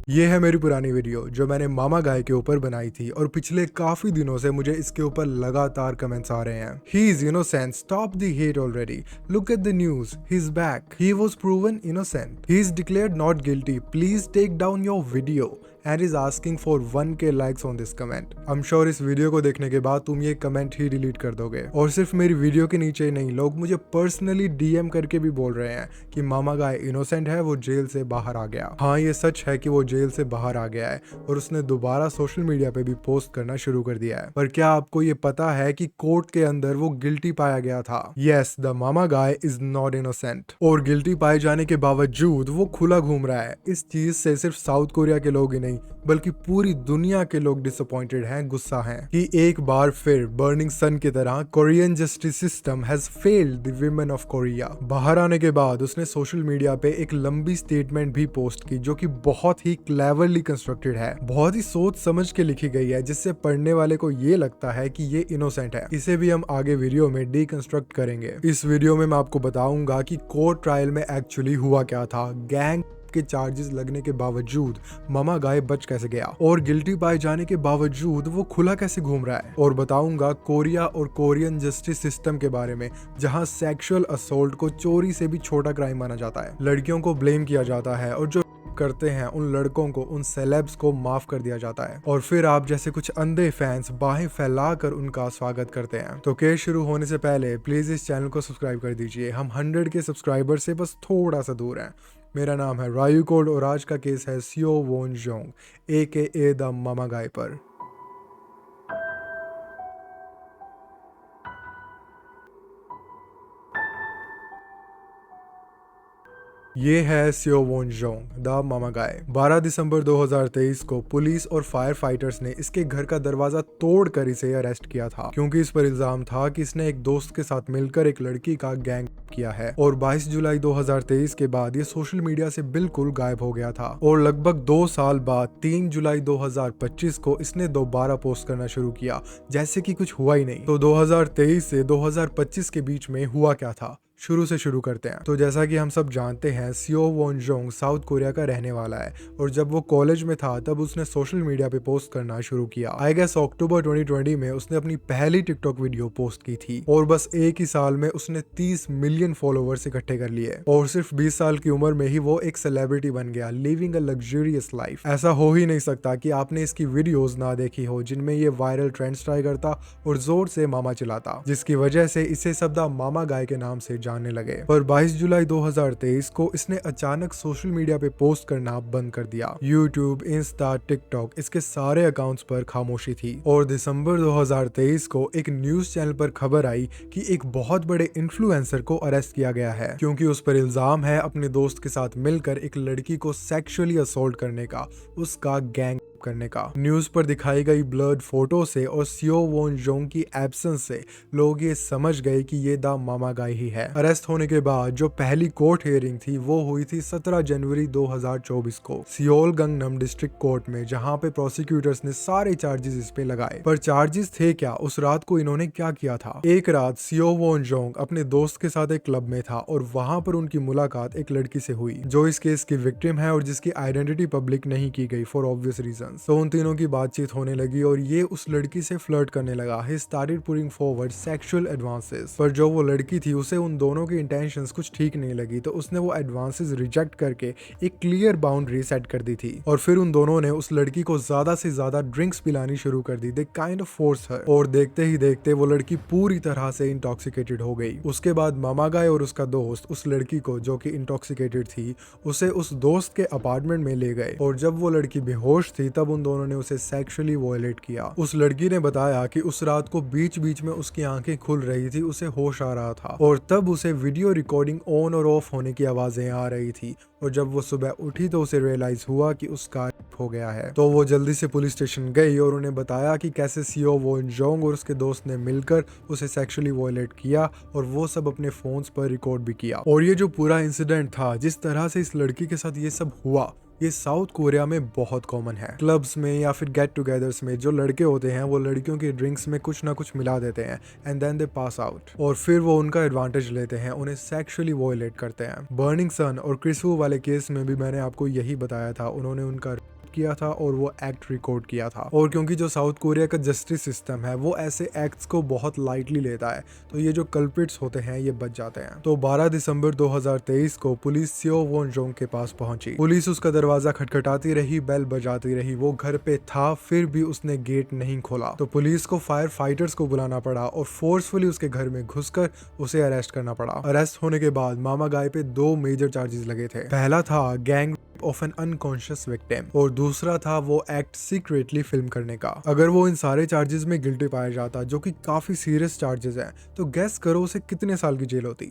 ये है मेरी पुरानी वीडियो जो मैंने मामा गाय के ऊपर बनाई थी और पिछले काफी दिनों से मुझे इसके ऊपर लगातार कमेंट्स आ रहे हैं। He is innocent, stop the hate already, look at the news, he is back, he was proven innocent, he is declared not guilty, please take down your video and is asking for 1K likes on this comment. I am sure इस video को देखने के बाद तुम ये comment ही delete कर दोगे। और सिर्फ मेरी वीडियो के नीचे ही नहीं, लोग मुझे पर्सनली डीएम करके भी बोल रहे हैं कि मामा गाय इनोसेंट है, वो जेल से बाहर आ गया। हाँ, ये सच है कि वो जेल से बाहर आ गया है और उसने दोबारा सोशल मीडिया पे भी पोस्ट करना शुरू कर दिया है। पर क्या आपको ये पता है कि कोर्ट के अंदर वो गिल्टी पाया गया था? Yes, the mama guy is not innocent. और गिल्टी पाए जाने के बावजूद वो खुला घूम रहा है। इस चीज से सिर्फ साउथ कोरिया के लोग ही नहीं बल्कि पूरी दुनिया के लोग डिसअपॉइंटेड हैं, गुस्सा हैं कि एक बार फिर बर्निंग सन की तरह Korean justice system has failed the women of Korea. बाहर आने के बाद उसने सोशल मीडिया पे एक लंबी स्टेटमेंट भी पोस्ट की जो कि बहुत ही क्लेवरली कंस्ट्रक्टेड है, बहुत ही सोच समझ के लिखी गई है, जिससे पढ़ने वाले को ये लगता है कि ये इनोसेंट है। इसे भी हम आगे वीडियो में डीकंस्ट्रक्ट करेंगे। इस वीडियो में मैं आपको बताऊंगा कि कोर्ट ट्रायल में एक्चुअली हुआ क्या था, गैंग के चार्जेस लगने के बावजूद मामा गाय बच कैसे गया और गिल्टी पाए जाने के बावजूद वो खुला कैसे घूम रहा है। और बताऊंगा कोरिया और कोरियन जस्टिस सिस्टम के बारे में, जहां सेक्सुअल असोल्ट को चोरी से भी छोटा क्राइम माना जाता है, लड़कियों को ब्लेम किया जाता है और जो करते हैं उन लड़कों को, उन सेलेब्स को माफ कर दिया जाता है। और फिर आप जैसे कुछ अंधे फैंस बाहें फैलाकर उनका स्वागत करते हैं। तो केस शुरू होने से पहले प्लीज इस चैनल को सब्सक्राइब कर दीजिए। हम 100 के सब्सक्राइबर से बस थोड़ा सा दूर हैं। मेरा नाम है रायू कोड और आज का केस है सियो वोन जोंग AKA द मामा गाय पर। ये है सियो वोन जोंग द मामा गाय। 12 दिसंबर 2023 को पुलिस और फायर फाइटर्स ने इसके घर का दरवाजा तोड़कर इसे अरेस्ट किया था क्योंकि इस पर इल्जाम था कि इसने एक दोस्त के साथ मिलकर एक लड़की का गैंग किया है। और 22 जुलाई 2023 के बाद ये सोशल मीडिया से बिल्कुल गायब हो गया था और लगभग 2 साल बाद 3 जुलाई 2025 को इसने दोबारा पोस्ट करना शुरू किया जैसे कि कुछ हुआ ही नहीं। तो 2023 से 2025 के बीच में हुआ क्या था, शुरू से शुरू करते हैं। तो जैसा कि हम सब जानते हैं, सियो वोन जोंग साउथ कोरिया का रहने वाला है और जब वो कॉलेज में था तब उसने सोशल मीडिया पे पोस्ट करना शुरू किया। आई गेस अक्टूबर 2020 में उसने अपनी पहली टिकटॉक वीडियो पोस्ट की थी और बस एक ही साल में उसने 30 मिलियन फॉलोवर्स इकट्ठे कर लिए और सिर्फ 20 साल की उम्र में ही वो एक सेलिब्रिटी बन गया, लिविंग अ लग्जरियस लाइफ। ऐसा हो ही नहीं सकता कि आपने इसकी वीडियोस ना देखी हो जिनमें ये वायरल ट्रेंड्स ट्राई करता और जोर से मामा चिल्लाता, जिसकी वजह से इसे सब द मामा गाय के नाम से जानने लगे। पर 22 जुलाई 2023 को इसने अचानक सोशल मीडिया पे पोस्ट करना बंद कर दिया। यूट्यूब, इंस्टा, टिकटॉक, इसके सारे अकाउंट्स पर खामोशी थी। और दिसंबर 2023 को एक न्यूज चैनल पर खबर आई कि एक बहुत बड़े इन्फ्लुएंसर को अरेस्ट किया गया है क्योंकि उस पर इल्जाम है अपने दोस्त के साथ मिलकर एक लड़की को सेक्सुअली असॉल्ट करने का, उसका गैंग करने का। न्यूज पर दिखाई गई ब्लर्ड फोटो से और सियो वोन जोंग की एब्सेंस से लोग ये समझ गए कि ये द मामा गाय ही है। अरेस्ट होने के बाद जो पहली कोर्ट हियरिंग थी वो हुई थी 17 जनवरी 2024 को सियोल गंगनम डिस्ट्रिक्ट कोर्ट में, जहां पे प्रोसिक्यूटर्स ने सारे चार्जेस इस पे लगाए। पर चार्जेस थे क्या, उस रात को इन्होंने क्या किया था? एक रात सियो वोन जोंग अपने दोस्त के साथ एक क्लब में था और वहां पर उनकी मुलाकात एक लड़की से हुई जो इस केस की विक्टिम है और जिसकी आइडेंटिटी पब्लिक नहीं की गई फॉर ऑब्वियस रीजन। तो उन तीनों की बातचीत होने लगी और ये उस लड़की से फ्लर्ट करने लगा। He started putting forward sexual advances. पर जो वो लड़की थी उसे उन दोनों की इंटेंशंस कुछ ठीक नहीं लगी तो उसने वो एडवांसेस रिजेक्ट करके एक क्लियर बाउंड्री सेट कर दी थी। और फिर उन दोनों ने उस लड़की को ज्यादा से ज्यादा ड्रिंक्स पिलानी शुरू कर दी। They kind of force her. और देखते ही देखते वो लड़की पूरी तरह से इंटॉक्सिकेटेड हो गई। उसके बाद मामा गाय और उसका दोस्त उस लड़की को, जो कि इंटॉक्सिकेटेड थी, उसे उस दोस्त के अपार्टमेंट में ले गए और जब वो लड़की बेहोश थी तब उन दोनों ने उसे सेक्सुअली वायलेट किया। उस लड़की ने बताया कि उस रात को बीच बीच में उसकी आंखें खुल रही थी, उसे होश आ रहा था और तब उसे वीडियो रिकॉर्डिंग ऑन और ऑफ होने की आवाजें आ रही थी। और जब वो सुबह उठी तो उसे रियलाइज हुआ कि उसका हो गया है। तो वो जल्दी से पुलिस स्टेशन गई और उन्हें बताया कि कैसे सियो वोन जोंग और उसके दोस्त ने मिलकर उसे सेक्सुअली वायलेट किया और वो सब अपने फोन्स पर रिकॉर्ड भी किया। और ये जो पूरा इंसिडेंट था, जिस तरह से इस लड़की के साथ ये सब हुआ, ये साउथ कोरिया में बहुत कॉमन है। क्लब्स में या फिर गेट टुगेदर्स में जो लड़के होते हैं वो लड़कियों की ड्रिंक्स में कुछ ना कुछ मिला देते हैं and then they pass out, और फिर वो उनका एडवांटेज लेते हैं, उन्हें सेक्सुअली वॉयलेट करते हैं। बर्निंग सन और क्रिस वू वाले केस में भी मैंने आपको यही बताया था, उन्होंने उनका किया था और वो एक्ट रिकॉर्ड किया था। और क्योंकि जो साउथ कोरिया का जस्टिस सिस्टम है वो ऐसे एक्ट्स को बहुत लाइटली लेता है, तो ये जो कल्प्रिट्स होते हैं ये बच जाते हैं। तो 12 दिसंबर 2023 को पुलिस सियो वोन जोंग के पास पहुंची। पुलिस उसका दरवाजा खटखटाती रही, बेल बजाती रही, वो घर पे था फिर भी उसने गेट नहीं खोला। तो पुलिस को फायर फाइटर्स को बुलाना पड़ा और फोर्सफुली उसके घर में घुसकर उसे अरेस्ट करना पड़ा। अरेस्ट होने के बाद मामा गाय पे 2 मेजर चार्जेस लगे थे। पहला था gang of N unconscious victim और दूसरा था वो एक्ट सीक्रेटली फिल्म करने का। अगर वो इन सारे चार्जेस में गिल्टी पाया जाता, जो कि काफी सीरियस चार्जेस हैं, तो गेस करो उसे कितने साल की जेल होती?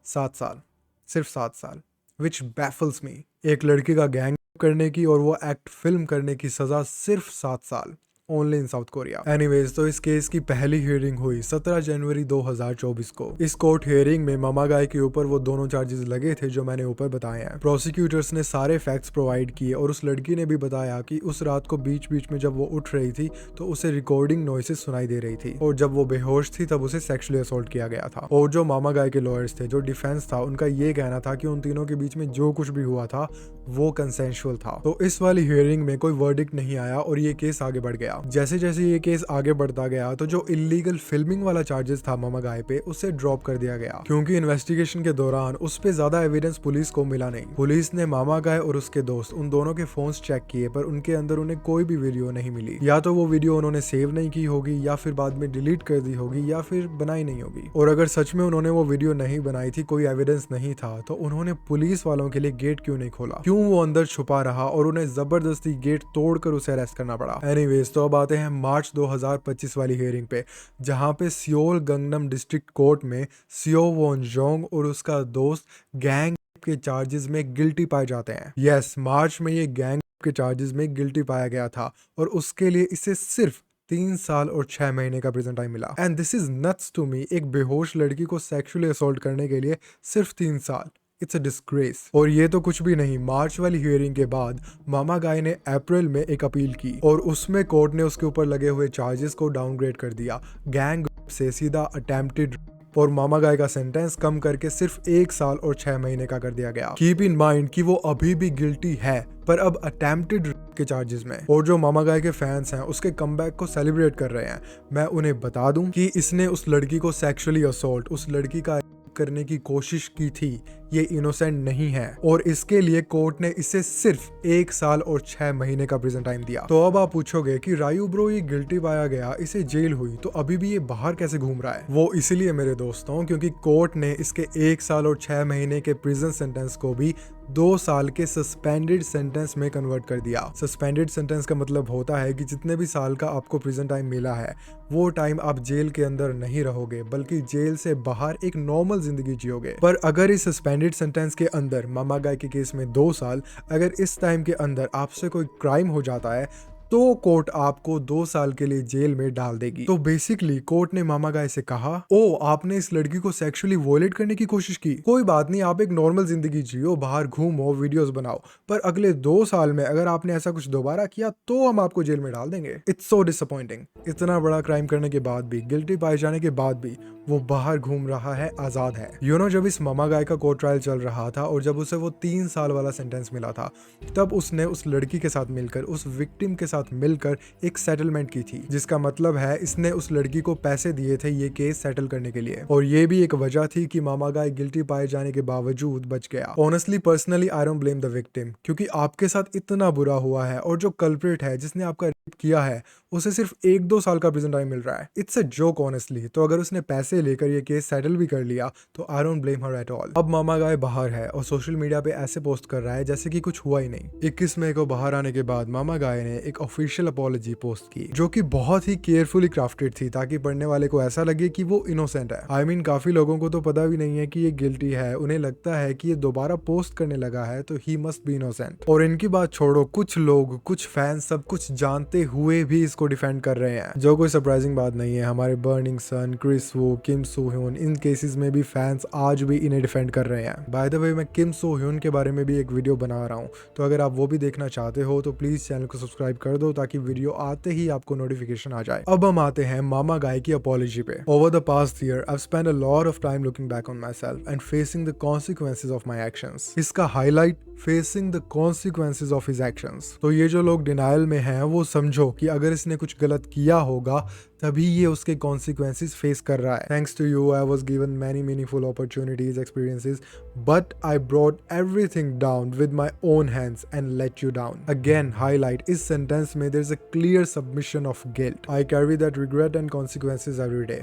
7 साल, सिर्फ 7 साल, विच बैफल्स मी। एक लड़की का गैंग करने की और वो एक्ट फिल्म करने की सजा सिर्फ 7 साल, only in south Korea. Anyways, तो इस केस की पहली हियरिंग हुई 17 जनवरी 2024 को। इस कोर्ट हियरिंग में मामा गाय के ऊपर वो दोनों चार्जेस लगे थे जो मैंने ऊपर बताए हैं। प्रोसिक्यूटर्स ने सारे फैक्ट्स प्रोवाइड किए और उस लड़की ने भी बताया कि उस रात को बीच बीच में जब वो उठ रही थी तो उसे रिकॉर्डिंग नॉइसेस सुनाई दे रही थी, और जब वो बेहोश थी तब उसे सेक्सुअली असॉल्ट किया गया था। और जो मामा गाय के लॉयर्स थे, जो डिफेंस था, उनका ये कहना था कि उन तीनों के बीच में जो कुछ भी हुआ था वो कंसेंशुअल था। तो इस वाली हियरिंग में कोई वर्डिक्ट नहीं आया और ये केस आगे बढ़ गया। जैसे जैसे ये केस आगे बढ़ता गया तो जो इलीगल फिल्मिंग वाला चार्जेस था मामा गाय पे, उसे ड्रॉप कर दिया गया, क्योंकि इन्वेस्टिगेशन के दौरान उस पे ज्यादा एविडेंस पुलिस को मिला नहीं। पुलिस ने मामा गाय और उसके दोस्त उन दोनों के फोन्स चेक किए, पर उनके अंदर उन्हें कोई भी वीडियो नहीं मिली। या तो वो वीडियो उन्होंने सेव नहीं की होगी, या फिर बाद में डिलीट कर दी होगी, या फिर बनाई नहीं होगी। और अगर सच में उन्होंने वो वीडियो नहीं बनाई थी, कोई एविडेंस नहीं था, तो उन्होंने पुलिस वालों के लिए गेट क्यों नहीं खोला? क्यों वो अंदर छुपा रहा और उन्हें जबरदस्ती गेट तोड़कर उसे अरेस्ट करना पड़ा? एनीवेज, तो अब आते हैं मार्च 2025 वाली हियरिंग पे, जहां पे सियोल गंगनम डिस्ट्रिक्ट कोर्ट में सियो वोन जोंग और उसका दोस्त गैंग के चार्जेस में गिल्टी पाए जाते हैं। यस, मार्च में ये गैंग के चार्जेस में गिल्टी पाया गया था और उसके लिए इसे सिर्फ 3 साल और 6 महीने का प्रिजन टाइम मिला। And this is nuts to me. एक बेहोश लड़की को सेक्सुअली असॉल्ट करने के लिए सिर्फ 3 साल। It's a disgrace. और ये तो कुछ भी नहीं, मार्च वाली हियरिंग के बाद मामा गाय ने अप्रैल में एक अपील की और उसमें कोर्ट ने उसके ऊपर लगे हुए चार्जेस को डाउनग्रेड कर दिया, गैंग से सीधा अटेम्प्टेड, और मामा गाय का सेंटेंस कम करके सिर्फ 1 साल और 6 महीने का कर दिया गया। कीप इन माइंड कि वो अभी भी गिल्टी है, पर अब अटेम्प्टेड के चार्जेस में। और जो मामा गाय के फैंस हैं उसके कमबैक को सेलिब्रेट कर रहे हैं। मैं उन्हें बता दूं कि इसने उस लड़की को सेक्सुअली असॉल्ट, उस लड़की का करने की कोशिश की थी, ये इनोसेंट नहीं है, और इसके लिए कोर्ट ने इसे सिर्फ 1 साल और 6 महीने का प्रिजन टाइम दिया। तो अब आप पूछोगे कि रायू ब्रो, ये गिल्टी पाया गया, इसे जेल हुई, तो अभी भी ये बाहर कैसे घूम रहा है? वो इसीलिए मेरे दोस्तों, क्योंकि कोर्ट ने इसके 1 साल और 6 महीने के प्रिजन सेंटेंस को भी 2 साल के सस्पेंडेड सेंटेंस में कन्वर्ट कर दिया। सस्पेंडेड सेंटेंस का मतलब होता है कि जितने भी साल का आपको प्रिजन टाइम मिला है, वो टाइम आप जेल के अंदर नहीं रहोगे, बल्कि जेल से बाहर एक नॉर्मल जिंदगी जियोगे। पर अगर इस सस्पेंडेड सेंटेंस के अंदर, मामा गाय के केस में 2 साल, अगर इस टाइम के अंदर आपसे कोई क्राइम हो जाता है, तो कोर्ट आपको 2 साल के लिए जेल में डाल देगी। तो बेसिकली कोर्ट ने मामा गाय से कहा, ओ आपने इस लड़की को सेक्सुअली वॉयलेट करने की कोशिश की, कोई बात नहीं, आप एक नॉर्मल जिंदगी जियो, बाहर घूमो, वीडियोस बनाओ, पर अगले 2 साल में अगर आपने ऐसा कुछ दोबारा किया तो हम आपको जेल में डाल देंगे। It's so disappointing. इतना बड़ा क्राइम करने के बाद भी, गिल्टी पाए जाने के बाद भी वो बाहर घूम रहा है, आजाद है। जब इस मामा गाय का कोर्ट ट्रायल चल रहा था और जब उसे वो 3 साल वाला सेंटेंस मिला था, तब उसने उस लड़की के साथ मिलकर, उस विक्टिम के साथ मिलकर एक सेटलमेंट की थी, जिसका मतलब है इसने उस लड़की को पैसे दिए थे ये केस सेटल करने के लिए। और ये भी एक वजह थी कि मामा गाय गिल्टी पाए जाने के बावजूद बच गया। Honestly personally I don't blame the victim, क्योंकि आपके साथ इतना बुरा हुआ है और जो कल्प्रिट है, जिसने आपका रेप किया है, उसे सिर्फ 1-2 साल का प्रिजन टाइम मिल रहा है। It's a joke honestly. तो अगर उसने पैसे लेकर ये केस सेटल भी कर लिया तो I don't blame her at all. अब मामा गाय बाहर है और सोशल मीडिया पे ऐसे पोस्ट कर रहा है जैसे कि कुछ हुआ ही नहीं। 21 मई को बाहर आने के बाद मामा गाय ने एक ऑफिशियल अपॉलॉजी पोस्ट की, जो कि बहुत ही केयरफुली क्राफ्टेड थी, ताकि पढ़ने वाले को ऐसा लगे कि वो इनोसेंट है। आई मीन काफी लोगों को तो पता भी नहीं है कि ये गिल्टी है, उन्हें लगता है कि ये दोबारा पोस्ट करने लगा है तो ही मस्ट बी इनोसेंट। और इनकी बात छोड़ो, कुछ लोग, कुछ फैंस सब कुछ जानते हुए भी इसको को डिफेंड कर रहे हैं, जो कोई सरप्राइजिंग बात नहीं है। हमारे बर्निंग सन, क्रिस वू, किम सो ह्यून, इन केसेस में भी फैंस आज भी इन्हें डिफेंड कर रहे हैं। बाय द वे, मैं किम सो ह्यून के बारे में भी एक वीडियो बना रहा हूँ, तो अगर आप वो भी देखना चाहते हो तो प्लीज चैनल को सब्सक्राइब कर दो ताकि वीडियो आते ही आपको नोटिफिकेशन आ जाए। अब हम आते हैं मामा गाय की अपॉलॉजी पे। Over the past year I have spent a lot of time looking back on my self and facing the consequences of my actions. इसका highlight facing the consequences of his actions. तो ये जो लोग denial में हैं वो समझो कि अगर इसने कुछ गलत किया होगा तभी ये उसके कॉन्सिक्वेंसेज फेस कर रहा है। Thanks to you I was given many meaningful opportunities, experiences, but I brought everything down with my own hands and let you down. Again highlight, इस सेंटेंस में there is a clear submission of guilt. I carry that regret and consequences every day.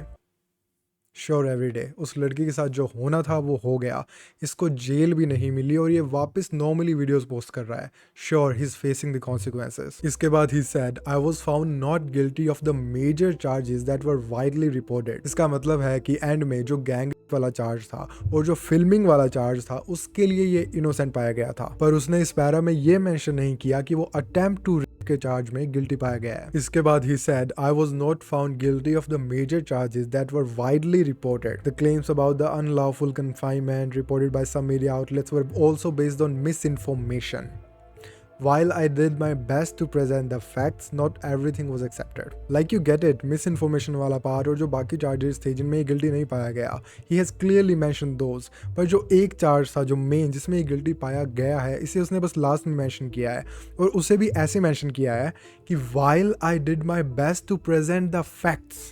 Sure every day उस लड़की के साथ जो होना था वो हो गया, इसको जेल भी नहीं मिली और ये वापस नॉर्मली वीडियोस पोस्ट कर रहा है। Sure he is facing the consequences. इसके बाद he said I was found not guilty of the major charges that were widely reported. इसका मतलब है कि एंड में जो गैंग वाला चार्ज था और जो फिल्मिंग वाला चार्ज था उसके लिए ये इनोसेंट पाया गया था, पर उसने इस पैरा में ये मेंशन नहीं किया कि वो अटेम्प्ट टू के चार्ज में गिल्टी पाया गया है। इसके बाद he said I was not found guilty of the major charges that were widely reported. The claims about the unlawful confinement reported by some media outlets were also based on misinformation. While I did my best to present the facts, not everything was accepted. Like you get it, misinformation वाला part और जो बाकी charges थे जिनमें ये guilty नहीं पाया गया, he has clearly mentioned those. पर जो एक charge था जो main जिसमें ये guilty पाया गया है, इसे उसने बस last में mention किया है और उसे भी ऐसे mention किया है कि while I did my best to present the facts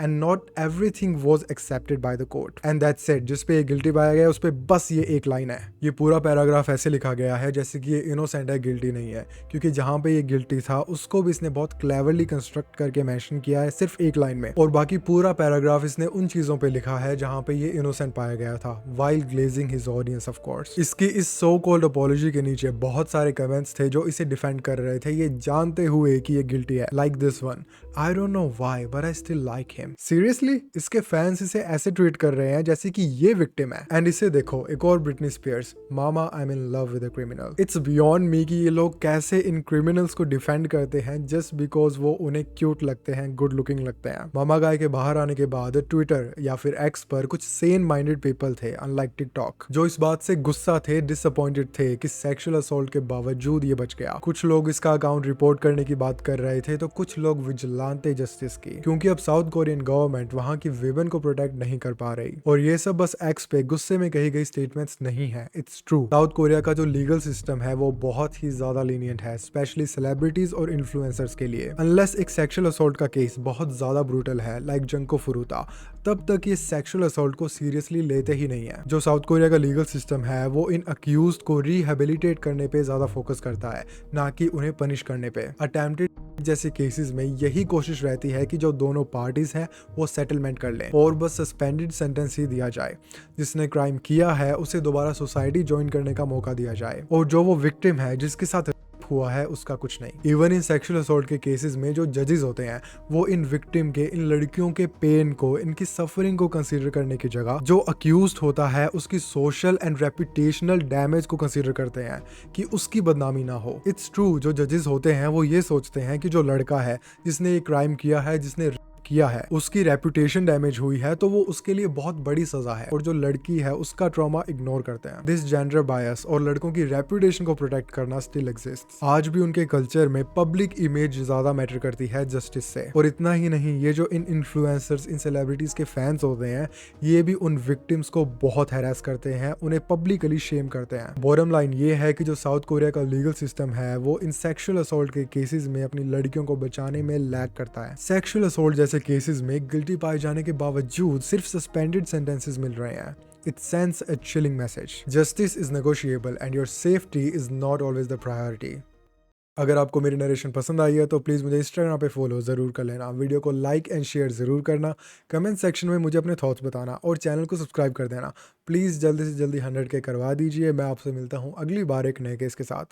and not everything was accepted by the court and that's it। जिस पे ये गिल्टी पाया गया उस पे बस ये एक लाइन है। ये पूरा पैराग्राफ ऐसे लिखा गया है जैसे कि ये इनोसेंट है, गिल्टी नहीं है, क्योंकि जहां पे ये गिल्टी था उसको भी इसने बहुत क्लेवरली कंस्ट्रक्ट करके मेंशन किया है सिर्फ एक लाइन में, और बाकी पूरा पैराग्राफ इसने उन चीजों पे लिखा है जहां पे ये इनोसेंट पाया गया था, while glazing his audience of course। इसकी इस सो कॉल्ड अपॉलॉजी के नीचे बहुत सारे कमेंट्स थे जो इसे डिफेंड कर रहे थे ये जानते हुए कि ये गिल्टी है। Like this one, I don't know why but I still like him. Seriously, इसके फैंस इसे ऐसे ट्रीट कर रहे हैं जैसे कि ये विक्टिम है। एंड इसे देखो, एक और Britney Spears, mama I am in love with a criminal. It's beyond me कि ये लोग कैसे इन क्रिमिनल्स को डिफेंड करते हैं जस्ट बिकॉज वो उन्हें क्यूट लगते हैं, गुड लुकिंग लगते हैं। मामा गाय के बाहर आने के बाद ट्विटर या फिर एक्स पर कुछ सेन माइंडेड पीपल थे अनलाइक टिकटॉक, जो इस बात से गुस्सा थे, डिसअपॉइंटेड थे कि सेक्सुअल असॉल्ट के बावजूद ये बच गया। कुछ लोग इसका अकाउंट रिपोर्ट करने की बात कर रहे थे तो कुछ लोग विजिलेंटे जस्टिस की, क्योंकि अब साउथ कोरियन गवर्नमेंट वहां की विमेन को प्रोटेक्ट नहीं कर पा रही। और ये सब बस एक्स पे गुस्से में कही गई स्टेटमेंट्स नहीं है, इट्स ट्रू। साउथ कोरिया का जो लीगल सिस्टम है वो बहुत ही ज्यादा लीनियंट है, स्पेशली सेलिब्रिटीज और इन्फ्लुएंसर्स के लिए। अनलेस एक सेक्सुअल असॉल्ट का केस बहुत ज्यादा ब्रूटल है लाइक जंको फुरुता, तब तक ये सेक्सुअल असॉल्ट को सीरियसली लेते ही नहीं है। जो साउथ कोरिया का लीगल सिस्टम है वो इन अक्यूज्ड को रिहेबिलिटेट करने पे ज्यादा फोकस करता है, ना कि उन्हें पनिश करने पे। अटेम्प्टेड जैसे केसेस में यही कोशिश रहती है कि जो दोनों पार्टीज हैं वो सेटलमेंट कर लें और बस सस्पेंडेड सेंटेंस ही दिया जाए। जिसने क्राइम किया है उसे दोबारा सोसाइटी ज्वाइन करने का मौका दिया जाए, और जो वो विक्टिम है जिसके साथ हुआ है उसका कुछ नहीं। इवन इन सेक्सुअल असॉल्ट के केसेस में जो जजेस होते हैं वो इन विक्टिम के, इन लड़कियों के पेन को, इनकी सफरिंग को कंसीडर करने की जगह जो अक्यूज्ड होता है उसकी सोशल एंड रेपुटेशनल डैमेज को कंसीडर करते हैं कि उसकी बदनामी ना हो। इट्स ट्रू, जो जजेस होते हैं वो ये सोचते हैं कि जो लड़का है जिसने ये क्राइम किया है, जिसने किया है, उसकी रेपुटेशन डैमेज हुई है तो वो उसके लिए बहुत बड़ी सजा है, और जो लड़की है उसका ट्रॉमा इग्नोर करते हैं। दिस जेंडर बायस और लड़कों की रेपुटेशन को प्रोटेक्ट करना स्टिल एग्जिस्ट्स। आज भी उनके कल्चर में पब्लिक इमेज ज्यादा मैटर करती है जस्टिस से। और इतना ही नहीं, ये जो इन इन्फ्लुएंसर्स, इन सेलिब्रिटीज के फैंस होते हैं ये भी उन विक्टिम्स को बहुत हैरेस करते हैं, उन्हें पब्लिकली शेम करते हैं। बॉटम लाइन ये है कि जो साउथ कोरिया का लीगल सिस्टम है वो इन सेक्सुअल असॉल्ट के केसेस में अपनी लड़कियों को बचाने में लैग करता है। सेक्सुअल असॉल्ट जैसे केसेस में गिल्टी पाए जाने के बावजूद सिर्फ सस्पेंडेड सेंटेंसेस मिल रहे हैं। It sends a chilling message. Justice is negotiable and your safety is not always the priority. अगर आपको मेरी नरेशन पसंद आई है तो प्लीज़ मुझे इंस्टाग्राम पे फॉलो ज़रूर कर लेना, वीडियो को लाइक एंड शेयर ज़रूर करना, कमेंट सेक्शन में मुझे अपने थॉट्स बताना और चैनल को सब्सक्राइब कर देना। प्लीज़ जल्दी से जल्दी 100 के करवा दीजिए। मैं आपसे मिलता हूँ अगली बार एक नए केस के साथ।